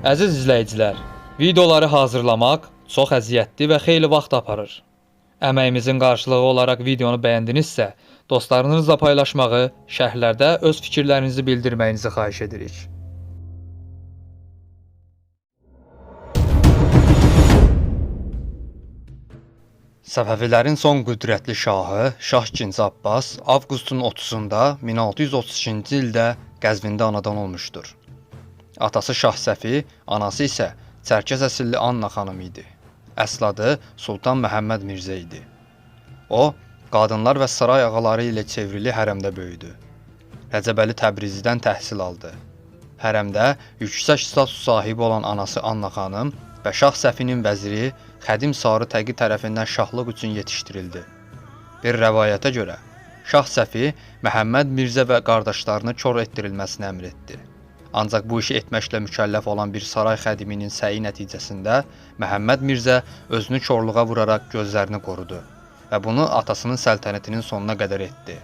Əziz izləyicilər, videoları hazırlamaq çox əziyyətli və xeyli vaxt aparır. Əməyimizin qarşılığı olaraq videonu bəyəndinizsə, dostlarınızla paylaşmağı, şərhlərdə öz fikirlərinizi bildirməyinizi xahiş edirik. Səfəvilərin son qüdrətli şahı Şah II Abbas avqustun 30-da 1632-ci ildə Qəzvində anadan olmuşdur. Atası Şah Səfi, anası isə Çərkəz əsilli Anna xanım idi. Əsl adı Sultan Məhəmməd Mirzə idi. O, qadınlar və saray ağaları ilə çevrili hərəmdə böyüdü. Rəcəbəli Təbrizidən təhsil aldı. Hərəmdə yüksək status sahibi olan anası Anna xanım və Şah Səfinin vəziri Xədim Sarı Təqi tərəfindən şahlıq üçün yetişdirildi. Bir rəvayətə görə, Şah Səfi Məhəmməd Mirzə və qardaşlarını kor etdirilməsini əmr etdi. Ancaq bu işi etməklə mükəlləf olan bir saray xədiminin səyi nəticəsində Məhəmməd Mirzə özünü korluğa vuraraq gözlərini qorudu və bunu atasının səltənətinin sonuna qədər etdi.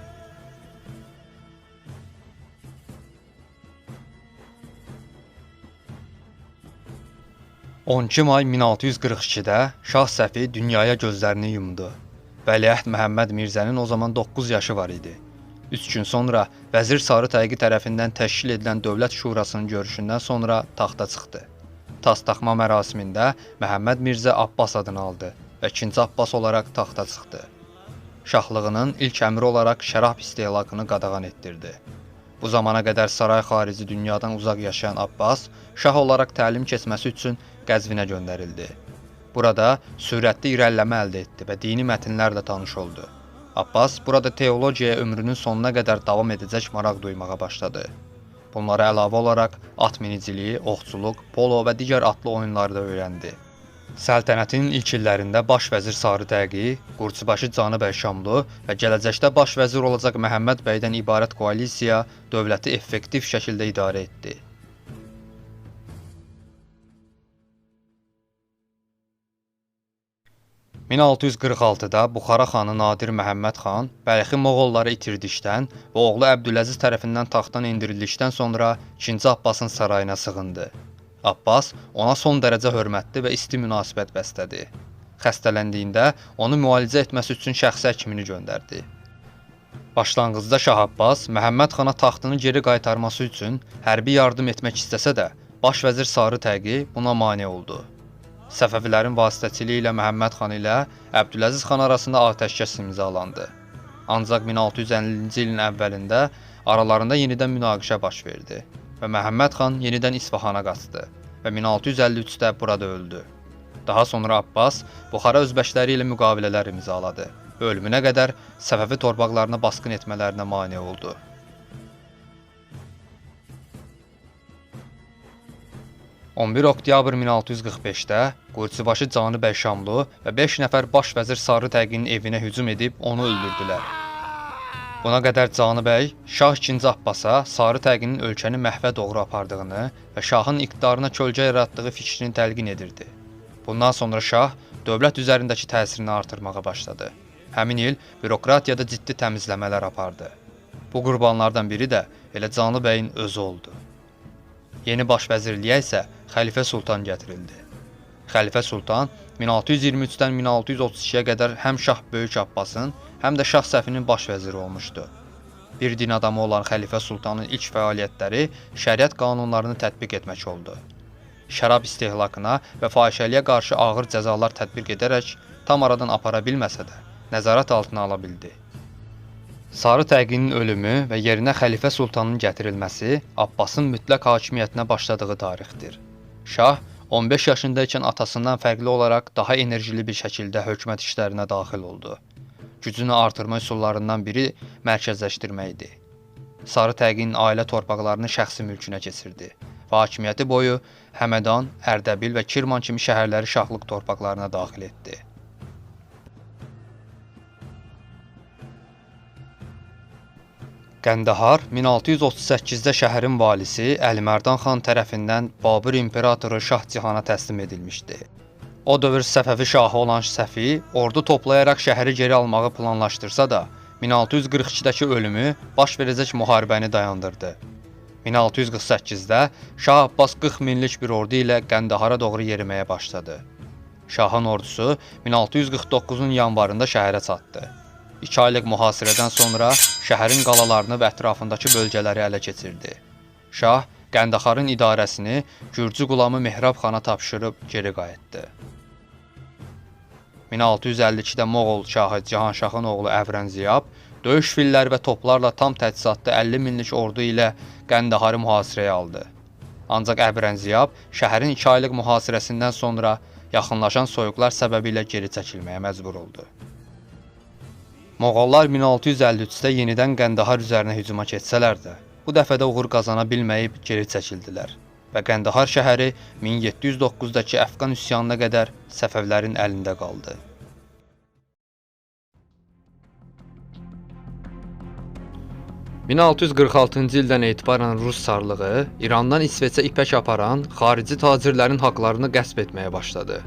May 1642-də Şah Səfi dünyaya gözlərini yumdu. Vəliəhd Məhəmməd Mirzənin o zaman 9 yaşı var idi. 3 gün sonra Vəzir Sarı Təqi tərəfindən təşkil edilən Dövlət Şurasının görüşündən sonra taxta çıxdı. Tas-taxma mərasimində Məhəmməd Mirzə Abbas adını aldı və 2-ci Abbas olaraq taxta çıxdı. Şahlığının ilk əmri olaraq şərab istehlakını qadağan etdirdi. Bu zamana qədər saray xarici dünyadan uzaq yaşayan Abbas, şah olaraq təlim keçməsi üçün Qəzvinə göndərildi. Burada sürətli irəliləmə əldə etdi və dini mətnlərlə tanış oldu. Abbas burada teologiyaya ömrünün sonuna qədər davam edəcək maraq duymağa başladı. Bunlara əlavə olaraq at miniciliyi, oxçuluq, polo və digər atlı oyunlarda öyrəndi. Səltənətin ilk illərində baş vəzir Sarı Təqi, Qurçubaşı Canı bəy Şamlu və gələcəkdə baş vəzir olacaq Məhəmməd bəydən ibarət koalisiya dövləti effektiv şəkildə idarə etdi. 1646-da Buxara xanı Nadir Məhəmməd xan Bəlxi Moğolları itirdikdən və oğlu Əbdüləziz tərəfindən taxtdan endirildikdən sonra 2-ci Abbasın sarayına sığındı. Abbas ona son dərəcə hörmətli və isti münasibət bəslədi. Xəstələndiyində onu müalicə etməsi üçün şəxsi həkimini göndərdi. Başlanğıcda Şah Abbas Məhəmməd xana taxtını geri qaytarması üçün hərbi yardım etmək istəsə də, baş vəzir Sarı Təqi buna mane oldu. Səfəvilərin vasitəçiliyi ilə Məhəmməd xan ilə Əbdüləziz xan arasında atəşkəs imzalandı. Ancaq 1650-ci ilin əvvəlində aralarında yenidən münaqişə baş verdi və Məhəmməd xan yenidən İsfahana qaçdı və 1653-də burada öldü. Daha sonra Abbas Buxara özbəkləri ilə müqavilələr imzaladı və ölümünə qədər Səfəvi torpaqlarına basqın etmələrinə mane oldu. 11 oktyabr 1645-də Qurçubaşı Canı bəy Şamlu və 5 nəfər baş vəzir Sarı Təqinin evinə hücum edib onu öldürdülər. Buna qədər Canı bəy Şah II Abbasa Sarı Təqinin ölkəni məhvə doğru apardığını və şahın iqtidarına kölgə yaratdığı fikrini təlqin edirdi. Bundan sonra şah dövlət üzərindəki təsirini artırmağa başladı. Həmin il bürokratiyada ciddi təmizləmələr apardı. Bu qurbanlardan biri də elə Canı bəyin özü oldu. Yeni baş vəzirliyə isə Xəlifə Sultan gətirildi. Xəlifə Sultan 1623-dən 1632-yə qədər həm Şah Böyük Abbasın, həm də Şah Səfinin baş vəziri olmuşdu. Bir din adamı olan Xəlifə Sultanın ilk fəaliyyətləri şəriət qanunlarını tətbiq etmək oldu. Şərab istehlakına və fahişəliyə qarşı ağır cəzalar tətbiq edərək tam aradan apara bilməsə də, nəzarət altına ala bildi. Sarı Təqinin ölümü və yerinə Xəlifə Sultanın gətirilməsi Abbasın mütləq hakimiyyətinə başladığı tarixdir. Şah 15 yaşındaykən atasından fərqli olaraq daha enerjili bir şəkildə hökumət işlərinə daxil oldu. Gücünü artırma üsullarından biri mərkəzləşdirmək idi. Sarı Təqinin ailə torpaqlarını şəxsi mülkünə keçirdi və hakimiyyəti boyu Həmədan, Ərdəbil və Kirman kimi şəhərləri şahlıq torpaqlarına daxil etdi. Qəndahar 1638-də şəhərin valisi Əlimərdan xan tərəfindən Babür imperatoru Şah Cihana təslim edilmişdi. O dövr Səfəvi şahı olan Səfi ordu toplayaraq şəhəri geri almağı planlaşdırsa da, 1642-dəki ölümü baş verəcək müharibəni dayandırdı. 1648-də Şah Abbas 40 minlik bir ordu ilə Qəndahara doğru yeriməyə başladı. Şahın ordusu 1649-un yanvarında şəhərə çatdı. 2 aylıq mühasirədən sonra şəhərin qalalarını və ətrafındakı bölgələri ələ keçirdi. Şah Qəndaharın idarəsini Gürcü Qulamı Mehrab xana tapşırıb geri qayıtdı. 1652-də Moğol şahı Cahanşahın oğlu Əvrənziyab döyüş filləri və toplarla tam təchizatlı 50 minlik ordu ilə Qəndaharı mühasirəyə aldı. Ancaq Əvrənziyab şəhərin 2 aylıq mühasirəsindən sonra yaxınlaşan soyuqlar səbəbilə geri çəkilməyə məcbur oldu. Moğollar 1653-də yenidən Qəndahar üzərinə hücuma keçsələr də, bu dəfə də uğur qazana bilməyib geri çəkildilər və Qəndahar şəhəri 1709-dakı Əfqan üsyanına qədər Səfəvlərin əlində qaldı. ...1646-cı ildən etibarən Rus çarlığı İrandan İsveçə ipək aparan xarici tacirlərin haqlarını qəsb etməyə başladı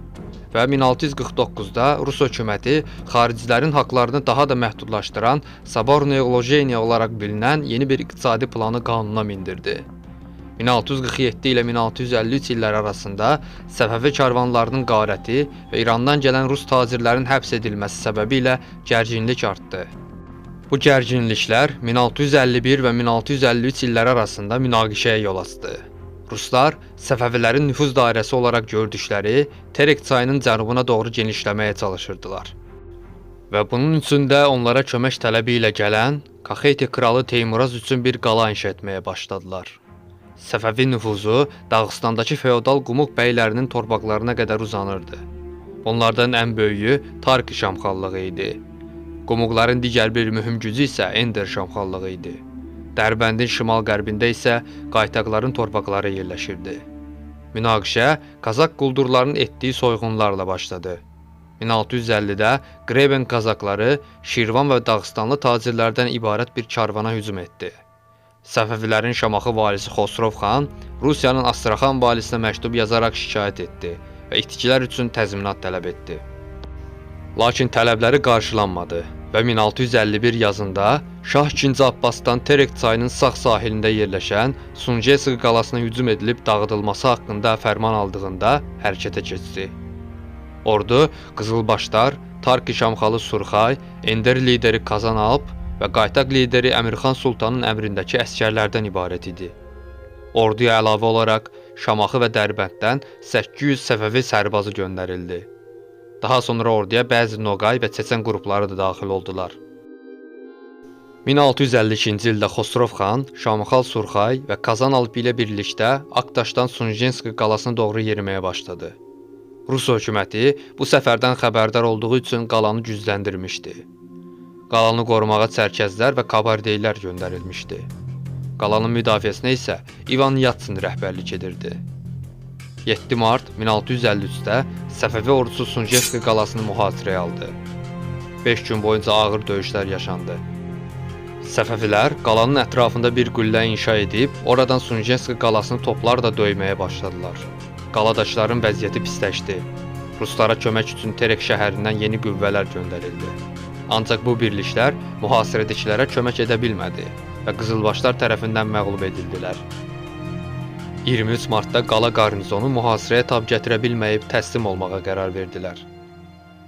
və 1649-da Rus hökuməti xaricilərin haqlarını daha da məhdudlaşdıran Sabornoye Ulojeniya olaraq bilinən yeni bir iqtisadi planı qanuna mindirdi. 1647 ilə 1653 illəri arasında Səfəvi karvanlarının qarəti və İrandan gələn Rus tacirlərin həbs edilməsi səbəbilə gərginlik artdı. Bu gərginliklər 1651 və 1653 illəri arasında münaqişəyə yol açdı. Ruslar Səfəvilərin nüfuz dairəsi olaraq gördükləri Terek çayının cənubuna doğru genişləməyə çalışırdılar. Və bunun üçün də onlara kömək tələbi ilə gələn Kaxeti kralı Teymuraz üçün bir qala inşa etməyə başladılar. Səfəvi nüfuzu Dağıstandakı feodal Qumuq bəylərinin torpaqlarına qədər uzanırdı. Onlardan ən böyüyü Tarki Şamxanlığı idi. Qumuqların digər bir mühüm gücü isə Ender Şamxanlığı idi. Dərbəndin şimal-qərbində isə qaytaqların torpaqları yerləşirdi. Münaqişə Qazaq quldurlarının etdiyi soyğunlarla başladı. 1650-də Qreben Qazaqları Şirvan və Dağıstanlı tacirlərdən ibarət bir karvana hücum etdi. Səfəvilərin Şamaxı valisi Xosrov xan Rusiyanın Astraxan valisinə məktub yazaraq şikayət etdi və itkilər üçün təzminat tələb etdi. Lakin tələbləri qarşılanmadı və 1651 yazında Şah II. Abbasdan Terek çayının sağ sahilində yerləşən Sunceski qalasına hücum edilib dağıdılması haqqında fərman aldığında hərəkətə keçdi. Ordu Qızılbaşlar, Tarki Şamxalı Surxay, Ender lideri Kazan Alp və qaytaq lideri Əmirxan Sultanın əmrindəki əskərlərdən ibarət idi. Orduya əlavə olaraq Şamaxı və Dərbənddən 800 Səfəvi sərbazı göndərildi. Daha sonra orduya bəzi Noqay və Çeçen qrupları da daxil oldular. 1652-ci ildə Xosrov xan Şamaxal Surxay və Kazan Alp ilə birlikdə Aktaşdan Sunjenski qalasına doğru yeriməyə başladı. Rus hökuməti bu səfərdən xəbərdar olduğu üçün qalanı gücləndirmişdi. Qalanı qorumağa çərkəzlər və kabardeylər göndərilmişdi. Qalanın müdafiəsinə isə İvan Yatsin rəhbərlik edirdi. 7 mart 1653-də Səfəvi ordusu Sunjeski qalasını mühasirəyə aldı. 5 gün boyunca ağır döyüşlər yaşandı. Səfəvilər qalanın ətrafında bir qüllə inşa edib, oradan Sunjeski qalasını toplarla döyməyə başladılar. Qaladaşların vəziyyəti pisləşdi. Ruslara kömək üçün Terek şəhərindən yeni qüvvələr göndərildi. Ancaq bu birliklər mühasirədəkilərə kömək edə bilmədi və Qızılbaşlar tərəfindən məğlub edildilər. 23 martda qala qarnizonu mühasirəyə tab gətirə bilməyib təslim olmağa qərar verdilər.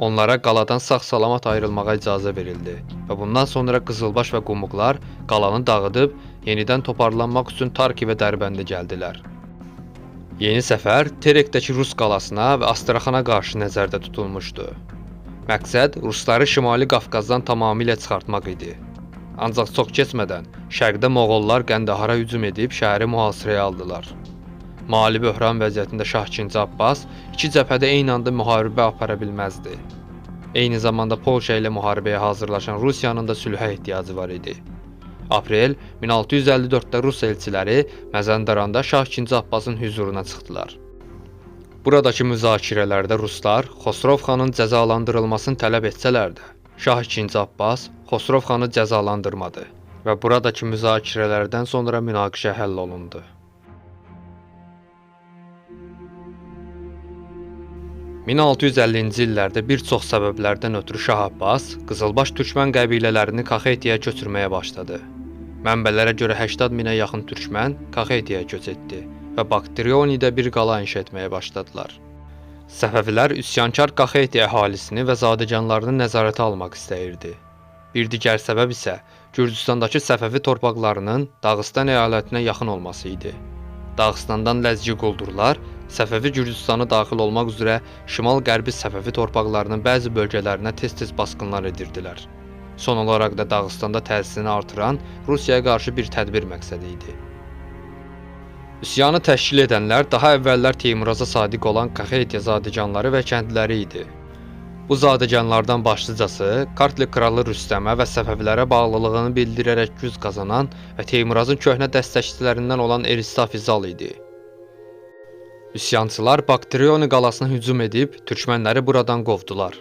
Onlara qaladan sağ-salamat ayrılmağa icazə verildi və bundan sonra Qızılbaş və Qumuqlar qalanı dağıdıb yenidən toparlanmaq üçün Tarki və Dərbəndə gəldilər. Yeni səfər Terekdəki Rus qalasına və Astraxana qarşı nəzərdə tutulmuşdu. Məqsəd Rusları Şimali Qafqazdan tamamilə çıxartmaq idi. Ancaq çox keçmədən şərqdə Moğollar Qəndahara hücum edib şəhəri mühasirəyə aldılar. Mali böhran vəziyyətində Şah II. Abbas iki cəbhədə eyni anda müharibə apara bilməzdi. Eyni zamanda Polşa ilə müharibəyə hazırlaşan Rusiyanın da sülhə ehtiyacı var idi. Aprel 1654-də Rus elçiləri Məzəndaranda Şah II. Abbasın hüzuruna çıxdılar. Buradakı müzakirələrdə Ruslar Xosrov xanın cəzalandırılmasını tələb etsələr də, Şah II. Abbas Xosrov xanı cəzalandırmadı və buradakı müzakirələrdən sonra münaqişə həll olundu. 1650-ci illərdə bir çox səbəblərdən ötürü Şah Abbas Qızılbaş türkmən qəbilələrini Kaxetiyə köçürməyə başladı. Mənbələrə görə 80 minə yaxın türkmən Kaxetiyaya köç etdi və Baktrionidə bir qala inşa etməyə başladılar. Səfəvilər üsyankar Kaxetiya əhalisini və zadəganlarını nəzarətə almaq istəyirdi. Bir digər səbəb isə Gürcüstandakı Səfəvi torpaqlarının Dağıstan əyalətinə yaxın olması idi. Dağıstandan ləzgi quldurlar Səfəvi Gürcüstana daxil olmaq üzrə şimal-qərbi Səfəvi torpaqlarının bəzi bölgələrinə tez-tez basqınlar edirdilər. Son olaraq da Dağıstanda təsirini artıran Rusiyaya qarşı bir tədbir məqsədi idi. Üsyanı təşkil edənlər daha əvvəllər Teymuraza sadiq olan Kaxetiya zadəganları və kəndliləri idi. Bu zadəganlardan başlıcası Kartli kralı Rüstəmə və Səfəvilərə bağlılığını bildirərək güc qazanan və Teymurazın köhnə dəstəkçilərindən olan Eristafizal idi. Üsyançılar Baktrioni qalasına hücum edib türkmənləri buradan qovdular.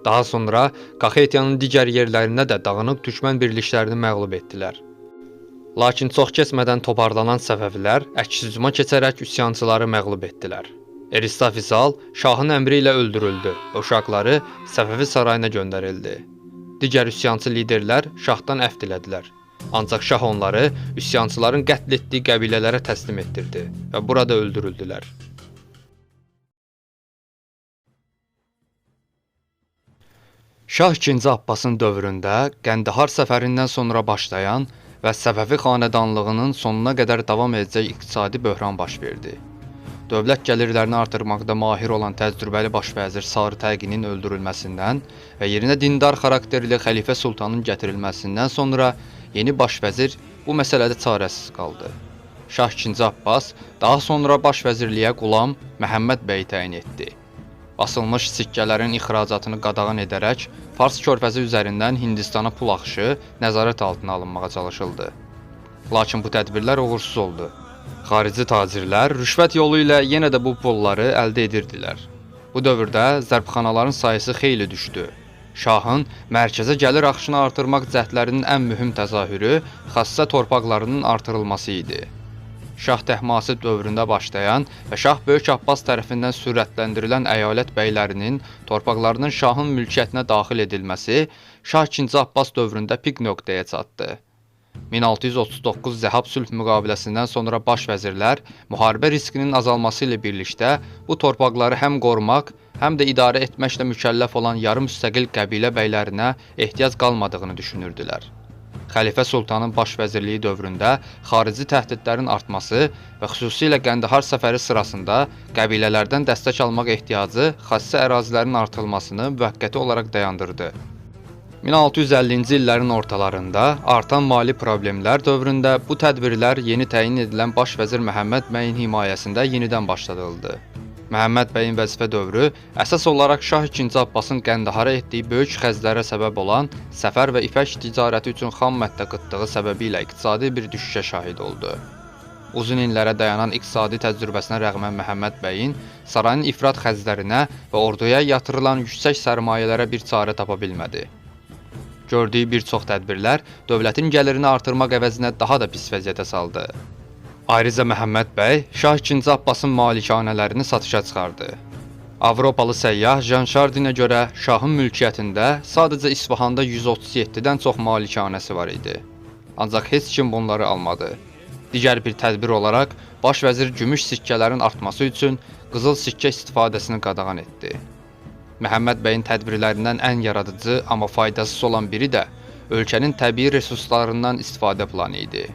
Daha sonra Kaxetiyanın digər yerlərində də dağınıq türkmən birliklərini məğlub etdilər. Lakin çox keçmədən toparlanan Səfəvilər əks hücuma keçərək üsyançıları məğlub etdilər. Eristafizal şahın əmri ilə öldürüldü və uşaqları Səfəvi sarayına göndərildi. Digər üsyançı liderlər şahdan əfv dilədilər. Ancaq şah onları üsyançıların qətl etdiyi qəbilələrə təslim etdirdi və burada öldürüldülər. Şah II Abbasın dövründə Qəndahar səfərindən sonra başlayan və Səfəvi xanədanlığının sonuna qədər davam edəcək iqtisadi böhran baş verdi. Dövlət gəlirlərini artırmaqda mahir olan təcrübəli baş vəzir Sarı Təqinin öldürülməsindən və yerinə dindar xarakterli Xəlifə Sultanın gətirilməsindən sonra yeni baş vəzir bu məsələdə çarəsiz qaldı. Şah II Abbas daha sonra baş vəzirliyə Qulam Məhəmməd bəyi təyin etdi. Basılmış sikkələrin ixracatını qadağan edərək Fars körfəzi üzərindən Hindistana pul axışı nəzarət altına alınmağa çalışıldı. Lakin bu tədbirlər uğursuz oldu. Xarici tacirlər rüşvət yolu ilə yenə də bu pulları əldə edirdilər. Bu dövrdə zərbxanaların sayısı xeyli düşdü. Şahın mərkəzə gəlir axışını artırmaq cəhdlərinin ən mühüm təzahürü xassə torpaqlarının artırılması idi. Şah Təhmasib dövründə başlayan və Şah Böyük Abbas tərəfindən sürətləndirilən əyalət bəylərinin torpaqlarının şahın mülkiyyətinə daxil edilməsi Şah II Abbas dövründə pik nöqtəyə çatdı. 1639 Zəhab sülh müqaviləsindən sonra baş vəzirlər müharibə riskinin azalması ilə birlikdə bu torpaqları həm qorumaq, həm də idarə etməklə mükəlləf olan yarım müstəqil qəbilə bəylərinə ehtiyac qalmadığını düşünürdülər. Xəlifə Sultanın baş vəzirliyi dövründə xarici təhdidlərin artması və xüsusilə Qəndahar səfəri sırasında qəbilələrdən dəstək almaq ehtiyacı xassə ərazilərin artırılmasını müvəqqəti olaraq dayandırdı. 1650-ci illərin ortalarında artan mali problemlər dövründə bu tədbirlər yeni təyin edilən baş vəzir Məhəmməd bəyin himayəsində yenidən başladıldı. Məhəmməd bəyin vəzifə dövrü əsas olaraq Şah II Abbasın Qəndahara etdiyi böyük xərclərə səbəb olan səfər və ipək ticarəti üçün xam məddə qıtlığı səbəbilə iqtisadi bir düşüşə şahid oldu. Uzun illərə dayanan iqtisadi təcrübəsinə rəğmən Məhəmməd bəyin sarayın ifrat xərclərinə və orduya yatırılan yüksək sərmayələrə bir çarə tapa bilmədi. Gördüyü bir çox tədbirlər dövlətin gəlirini artırmaq əvəzinə daha da pis vəziyyətə saldı. Ayrıca Məhəmməd bəy Şah II Abbasın malikanələrini satışa çıxardı. Avropalı səyyah Jean Chardinə görə şahın mülkiyyətində sadəcə İsfahanda 137-dən çox malikanəsi var idi. Ancaq heç kim bunları almadı. Digər bir tədbir olaraq baş vəzir gümüş sikkələrin artması üçün qızıl sikkə istifadəsini qadağan etdi. Məhəmməd bəyin tədbirlərindən ən yaradıcı, amma faydasız olan biri də ölkənin təbii resurslarından istifadə planı idi.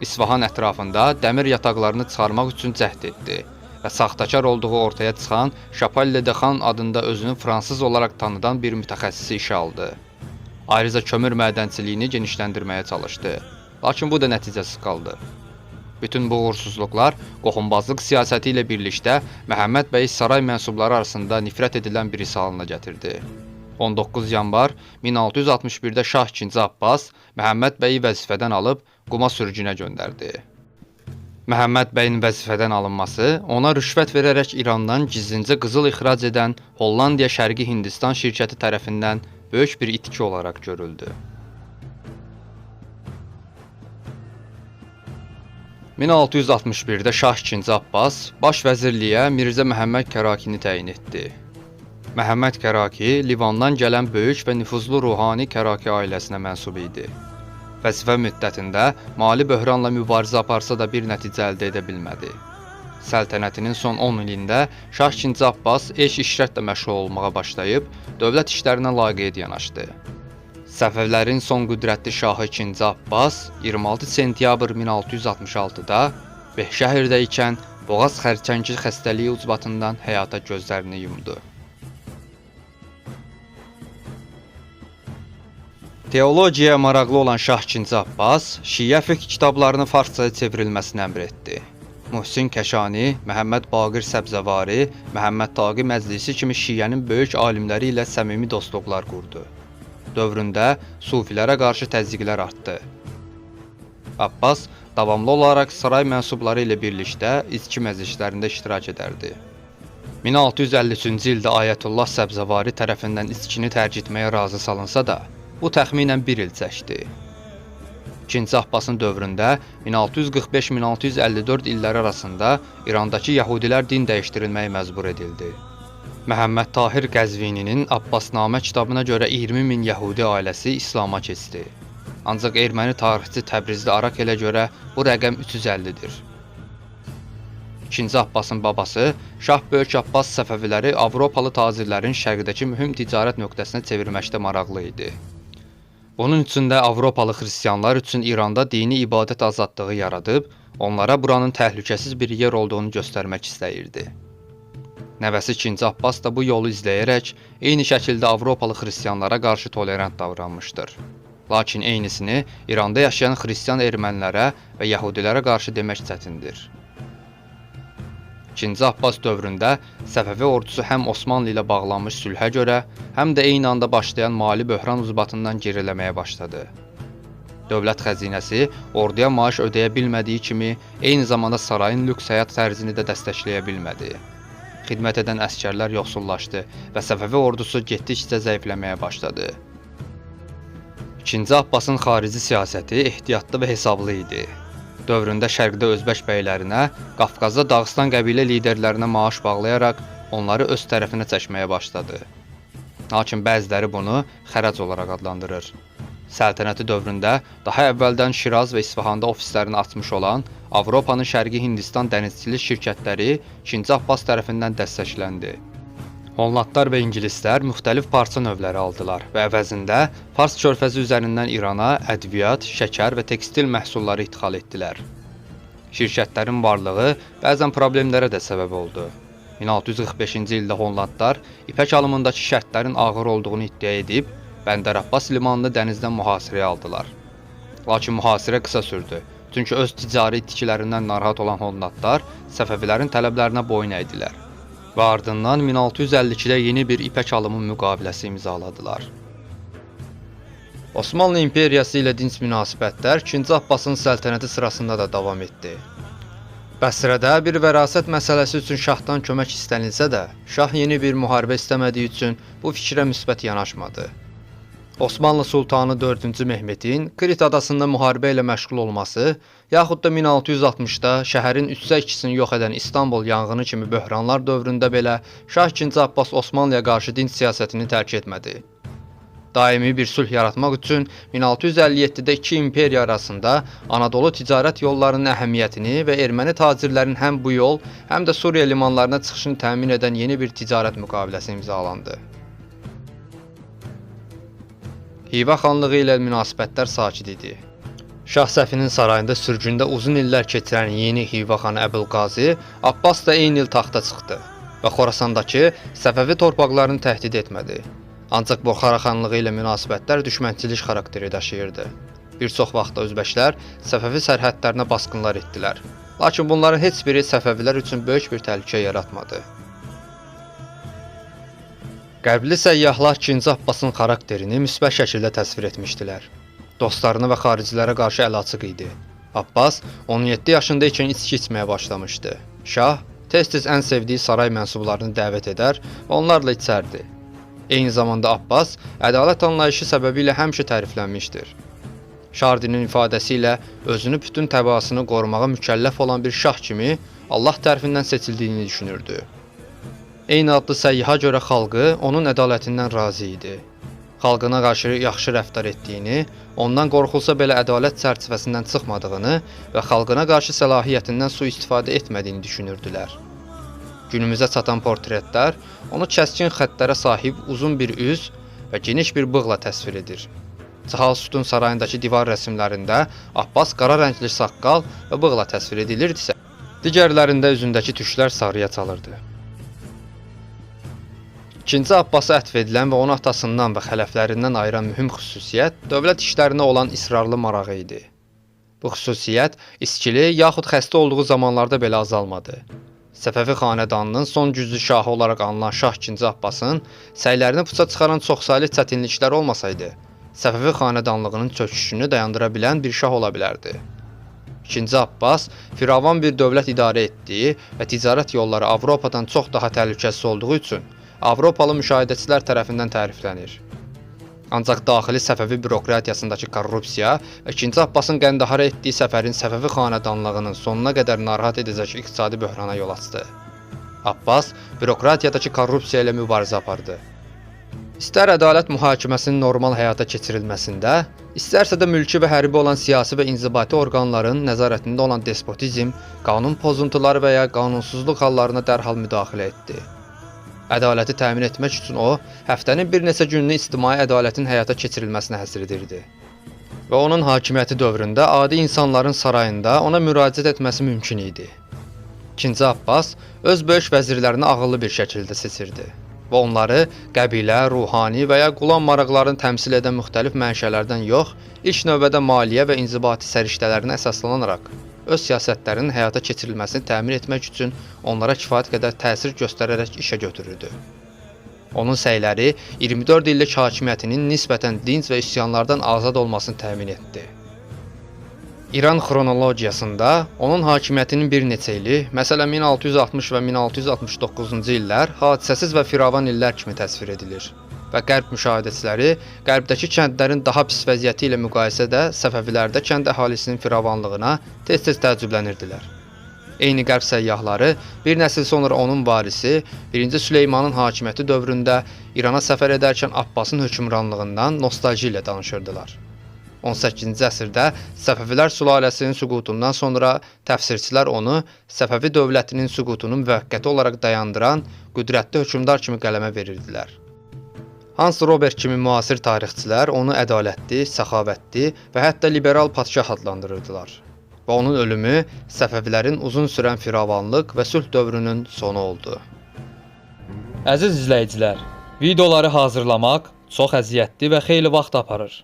İsfahan ətrafında dəmir yataqlarını çıxarmaq üçün cəhd etdi və saxtakar olduğu ortaya çıxan Şapallə de Xan adında özünü fransız olaraq tanıdan bir mütəxəssisi işə aldı. Ayrıca kömür mədənçiliyini genişləndirməyə çalışdı, lakin bu da nəticəsiz qaldı. Bütün bu uğursuzluqlar qohumbazlıq siyasəti ilə birlikdə Məhəmməd bəyi saray mənsubları arasında nifrət edilən birisi halına gətirdi. 19 yanvar 1661-də Şah II Abbas Məhəmməd bəyi vəzifədən alıb Quma sürgünə göndərdi. Məhəmməd bəyin vəzifədən alınması ona rüşvət verərək İrandan gizlincə qızıl ixrac edən Hollandiya Şərqi Hindistan şirkəti tərəfindən böyük bir itki olaraq görüldü. 1661-də Şah II Abbas baş vəzirliyə Mirzə Məhəmməd Kərakini təyin etdi. Məhəmməd Kəraki Livandan gələn böyük və nüfuzlu ruhani Kəraki ailəsinə mənsub idi. Vəzifə müddətində mali böhranla mübarizə aparsa da bir nəticə əldə edə bilmədi. Səltənətinin son 10 ilində Şah II. Abbas eş işrətlə məşğul olmağa başlayıb, dövlət işlərinə laqeyd yanaşdı. Səfəvilərin son qüdrətli şahı II. Abbas 26 sentyabr 1666-da Behşəhirdə ikən boğaz xərçəngi xəstəliyi ucbatından həyata gözlərini yumdu. Teologiyaya maraqlı olan Şah II. Abbas, Şiə fiqh kitablarının farsçaya çevrilməsini əmr etdi. Muhsin Kəşani, Məhəmməd Baqir Səbzəvari, Məhəmməd Taqi Məclisi kimi Şiənin böyük alimləri ilə səmimi dostluqlar qurdu. Dövründə sufilərə qarşı təzyiqlər artdı. Abbas davamlı olaraq saray mənsubları ilə birlikdə içki məclislərində iştirak edərdi. 1653-cü ildə Ayətullah Səbzəvari tərəfindən içkini tərk etməyə razı salınsa da, bu təxminən bir il çəkdi. II. Abbasın dövründə 1645-1654 illəri arasında İrandakı yəhudilər din dəyişdirilməyə məcbur edildi. Məhəmməd Tahir Qəzvininin Abbasnamə kitabına görə 20 min yəhudi ailəsi İslama keçdi. Ancaq erməni tarixçi Təbrizli Arakelə görə bu rəqəm 350-dir. II. Abbasın babası Şah Böyük Abbas Səfəviləri Avropalı tacirlərin şərqdəki mühüm ticarət nöqtəsinə çevirməkdə maraqlı idi. Bunun üçün də Avropalı xristianlar üçün İranda dini ibadət azadlığı yaradıb, onlara buranın təhlükəsiz bir yer olduğunu göstərmək istəyirdi. Nəvəsi II. Abbas da bu yolu izləyərək eyni şəkildə Avropalı xristianlara qarşı tolerant davranmışdır. Lakin eynisini İranda yaşayan xristian ermənilərə və yəhudilərə qarşı demək çətindir. II. Abbas dövründə Səfəvi ordusu həm Osmanlı ilə bağlanmış sülhə görə, həm də eyni anda başlayan mali böhran ucbatından geriləməyə başladı. Dövlət xəzinəsi orduya maaş ödəyə bilmədiyi kimi, eyni zamanda sarayın lüks həyat tərzini də dəstəkləyə bilmədi. Xidmət edən əsgərlər yoxsullaşdı və Səfəvi ordusu getdikcə zəifləməyə başladı. II. Abbasın xarici siyasəti ehtiyatlı və hesablı idi. Dövründə şərqdə Özbək bəylərinə, Qafqazda Dağıstan qəbilə liderlərinə maaş bağlayaraq onları öz tərəfinə çəkməyə başladı. Lakin bəziləri bunu xərac olaraq adlandırır. Səltənəti dövründə daha əvvəldən Şiraz və İsfahanda ofislərini açmış olan Avropanın Şərqi Hindistan dənizçilik şirkətləri II. Abbas tərəfindən dəstəkləndi. Hollandlar və ingilislər müxtəlif parça növləri aldılar və əvəzində Fars körfəzi üzərindən İrana ədviyyat, şəkər və tekstil məhsulları idxal etdilər. Şirkətlərin varlığı bəzən problemlərə də səbəb oldu. 1645-ci ildə Hollandlar ipək alımındakı şərtlərin ağır olduğunu iddia edib, Bəndər Abbas limanını dənizdən mühasirəyə aldılar. Lakin mühasirə qısa sürdü, çünki öz ticari itkilərindən narahat olan Hollandlar Səfəvilərin tələblərinə boyun əydilər və ardından 1652-də yeni bir ipək alımı müqaviləsi imzaladılar. Osmanlı İmperiyası ilə dinc münasibətlər II. Abbasın səltənəti sırasında da davam etdi. Bəsrədə bir vərasət məsələsi üçün şahdan kömək istənilsə də, şah yeni bir müharibə istəmədiyi üçün bu fikrə müsbət yanaşmadı. Osmanlı Sultanı 4-cü Mehmetin Krit adasında müharibə ilə məşğul olması, yaxud da 1660-da şəhərin 3/2-sini yox edən İstanbul yanğını kimi böhranlar dövründə belə Şah II. Abbas Osmanlıya qarşı dinc siyasətini tərk etmədi. Daimi bir sülh yaratmaq üçün 1657-də iki imperiya arasında Anadolu ticarət yollarının əhəmiyyətini və erməni tacirlərin həm bu yol, həm də Suriya limanlarına çıxışını təmin edən yeni bir ticarət müqaviləsi imzalandı. Xiva xanlığı ilə münasibətlər sakit idi. Şah Səfinin sarayında sürgündə uzun illər keçirən yeni Xiva xanı Əbülqazı Abbas da eyni il taxta çıxdı və Xorasandakı Səfəvi torpaqlarını təhdid etmədi. Ancaq Buxara xanlığı ilə münasibətlər düşmənçilik xarakteri daşıyırdı. Bir çox vaxtda özbəklər Səfəvi sərhədlərinə basqınlar etdilər. Lakin bunların heç biri Səfəvilər üçün böyük bir təhlükə yaratmadı. Qərbli səyyahlar II. Abbasın xarakterini müsbət şəkildə təsvir etmişdilər. Dostlarına və xaricilərə qarşı əl açıq idi. Abbas 17 yaşında ikən içki içməyə başlamışdı. Şah tez-tez ən sevdiyi saray mənsublarını dəvət edər və onlarla içərdi. Eyni zamanda Abbas ədalət anlayışı səbəbilə həmişə təriflənmişdir. Şardinin ifadəsi ilə özünü bütün təbaasını qorumağa mükəlləf olan bir şah kimi Allah tərəfindən seçildiyini düşünürdü. Eyni adlı səyyaha görə xalqı onun ədalətindən razı idi. xalqına qarşı yaxşı rəftar etdiyini, ondan qorxulsa belə ədalət çərçivəsindən çıxmadığını və xalqına qarşı səlahiyyətindən sui-istifadə etmədiyini düşünürdülər. Günümüzə çatan portretlər onu kəskin xəttlərə sahib uzun bir üz və geniş bir bığla təsvir edir. Cahal Sütun sarayındakı divar rəsmlərində Abbas qara rəngli saqqal və bığla təsvir edilirdisə, digərlərində üzündəki tüklər sarıya çalırdı. İkinci Abbasa ətv edilən və onu atasından və xələflərindən ayıran mühüm xüsusiyyət dövlət işlərinə olan israrlı marağı idi. Bu xüsusiyyət içkili yaxud xəstə olduğu zamanlarda belə azalmadı. Səfəvi xanədanının son güclü şahı olaraq anılan Şah II Abbasın səylərini puça çıxaran çoxsaylı çətinliklər olmasaydı, Səfəvi xanədanlığının çöküşünü dayandıra bilən bir şah ola bilərdi. İkinci Abbas firavan bir dövlət idarə etdiyi və ticarət yolları Avropadan çox daha təhlükəsiz olduğu üçün Avropalı müşahidəçilər tərəfindən təriflənir. Ancaq daxili Səfəvi bürokratiyasındakı korrupsiya və II Abbasın Qəndahara etdiyi səfərin Səfəvi xanədanlığının sonuna qədər narahat edəcək iqtisadi böhrana yol açdı. Abbas bürokratiyadakı korrupsiya ilə mübarizə apardı. İstər ədalət mühakiməsinin normal həyata keçirilməsində, istərsə də mülki və hərbi olan siyasi və inzibati orqanların nəzarətində olan despotizm, qanun pozuntuları və ya qanunsuzluq hallarına dərhal müdaxilə etdi. Ədaləti təmin etmək üçün o, həftənin bir neçə gününü ictimai ədalətin həyata keçirilməsinə həsr edirdi. Və onun hakimiyyəti dövründə adi insanların sarayında ona müraciət etməsi mümkün idi. İkinci Abbas öz böyük vəzirlərini ağıllı bir şəkildə seçirdi və onları qəbilə, ruhani və ya qulam maraqlarını təmsil edən müxtəlif mənşələrdən yox, ilk növbədə maliyyə və inzibati səriştələrinə əsaslanaraq öz siyasətlərinin həyata keçirilməsini təmin etmək üçün onlara kifayət qədər təsir göstərərək işə götürürdü. Onun səyləri 24 illik hakimiyyətinin nisbətən dinc və üsyanlardan azad olmasını təmin etdi. İran xronologiyasında onun hakimiyyətinin bir neçə ili, məsələn 1660 və 1669-cu illər hadisəsiz və firavan illər kimi təsvir edilir və qərb müşahidəçiləri qərbdəki kəndlərin daha pis vəziyyəti ilə müqayisədə Səfəvilərdə kənd əhalisinin firavanlığına tez-tez təəccüblənirdilər. Eyni qərb səyyahları bir nəsil sonra onun varisi 1-ci Süleymanın hakimiyyəti dövründə İrana səfər edərkən Abbasın hökmranlığından nostalji ilə danışırdılar. 18-ci əsrdə Səfəvilər sülaləsinin süqutundan sonra təfsirçilər onu Səfəvi dövlətinin süqutunu müvəqqəti olaraq dayandıran qüdrətli hökmdar kimi qələmə verirdilər. Hans Robert kimi müasir tarixçilər onu ədalətli, səxavətli və hətta liberal padşah adlandırırdılar. Və onun ölümü Səfəvilərin uzun sürən firavanlıq və sülh dövrünün sonu oldu. Əziz izləyicilər, videoları hazırlamaq çox əziyyətli və xeyli vaxt aparır.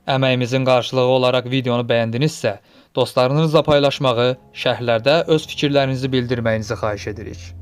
Əməyimizin qarşılığı olaraq videonu bəyəndinizsə, dostlarınızla paylaşmağı, şərhlərdə öz fikirlərinizi bildirməyinizi xahiş edirik.